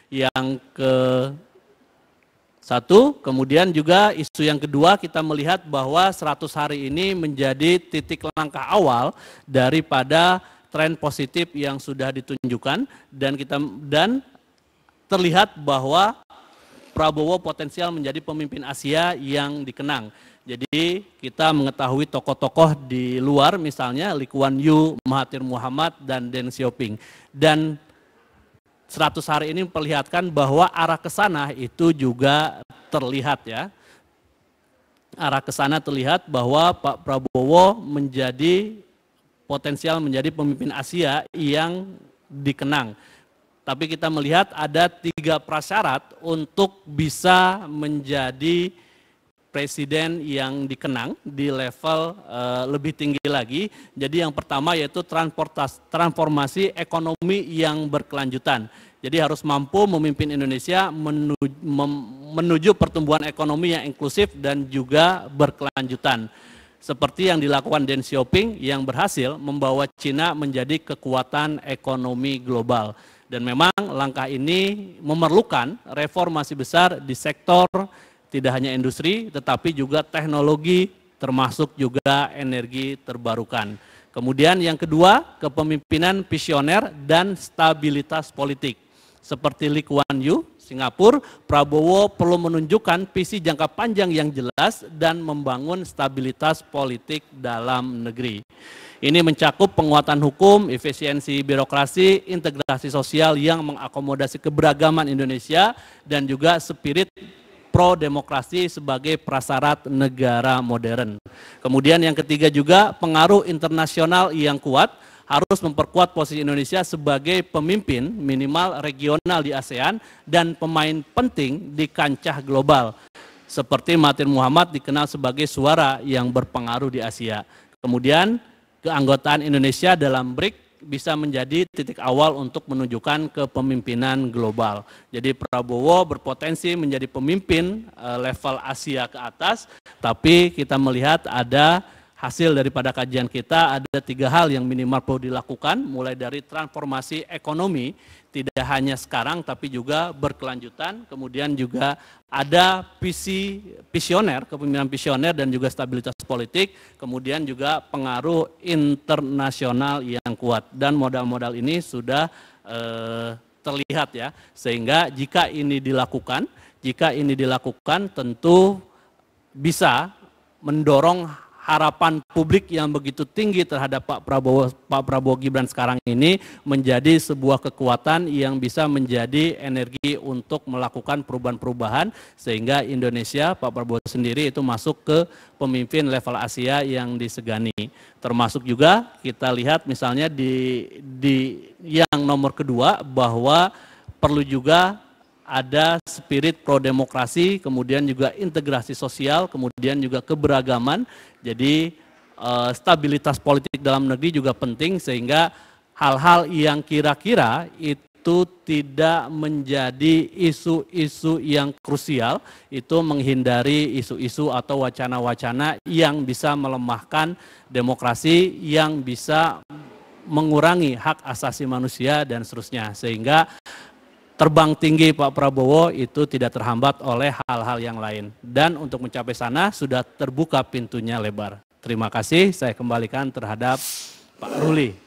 Yang ke satu, kemudian juga isu yang kedua kita melihat bahwa 100 hari ini menjadi titik langkah awal daripada tren positif yang sudah ditunjukkan dan terlihat bahwa Prabowo potensial menjadi pemimpin Asia yang dikenang. Jadi kita mengetahui tokoh-tokoh di luar misalnya Lee Kuan Yew, Mahathir Muhammad, dan Deng Xiaoping. Dan 100 hari ini memperlihatkan bahwa arah ke sana itu juga terlihat ya. Arah ke sana terlihat bahwa Pak Prabowo potensial menjadi pemimpin Asia yang dikenang. Tapi kita melihat ada 3 prasyarat untuk bisa menjadi presiden yang dikenang di level lebih tinggi lagi. Jadi yang pertama yaitu transformasi ekonomi yang berkelanjutan. Jadi harus mampu memimpin Indonesia menuju pertumbuhan ekonomi yang inklusif dan juga berkelanjutan. Seperti yang dilakukan Deng Xiaoping yang berhasil membawa Cina menjadi kekuatan ekonomi global. Dan memang langkah ini memerlukan reformasi besar di sektor tidak hanya industri, tetapi juga teknologi, termasuk juga energi terbarukan. Kemudian yang kedua, kepemimpinan visioner dan stabilitas politik. Seperti Lee Kuan Yew, Singapura, Prabowo perlu menunjukkan visi jangka panjang yang jelas dan membangun stabilitas politik dalam negeri. Ini mencakup penguatan hukum, efisiensi birokrasi, integrasi sosial yang mengakomodasi keberagaman Indonesia, dan juga spirit pro-demokrasi sebagai prasyarat negara modern. Kemudian yang ketiga juga pengaruh internasional yang kuat, harus memperkuat posisi Indonesia sebagai pemimpin minimal regional di ASEAN dan pemain penting di kancah global. Seperti Mahathir Muhammad dikenal sebagai suara yang berpengaruh di Asia. Kemudian keanggotaan Indonesia dalam BRIC bisa menjadi titik awal untuk menunjukkan kepemimpinan global. Jadi Prabowo berpotensi menjadi pemimpin level Asia ke atas, tapi kita melihat ada hasil daripada kajian kita ada 3 hal yang minimal perlu dilakukan, mulai dari transformasi ekonomi, tidak hanya sekarang tapi juga berkelanjutan, kemudian juga ada visioner, kepemimpinan visioner dan juga stabilitas politik, kemudian juga pengaruh internasional yang kuat. Dan modal-modal ini sudah terlihat ya, sehingga jika ini dilakukan tentu bisa mendorong harapan publik yang begitu tinggi terhadap Pak Prabowo Gibran sekarang ini menjadi sebuah kekuatan yang bisa menjadi energi untuk melakukan perubahan-perubahan sehingga Indonesia, Pak Prabowo sendiri itu masuk ke pemimpin level Asia yang disegani. Termasuk juga kita lihat misalnya di yang nomor kedua bahwa perlu juga ada spirit pro-demokrasi, kemudian juga integrasi sosial, kemudian juga keberagaman. Jadi stabilitas politik dalam negeri juga penting sehingga hal-hal yang kira-kira itu tidak menjadi isu-isu yang krusial, itu menghindari isu-isu atau wacana-wacana yang bisa melemahkan demokrasi, yang bisa mengurangi hak asasi manusia dan seterusnya. Sehingga terbang tinggi Pak Prabowo itu tidak terhambat oleh hal-hal yang lain. Dan untuk mencapai sana sudah terbuka pintunya lebar. Terima kasih, saya kembalikan terhadap Pak Ruli.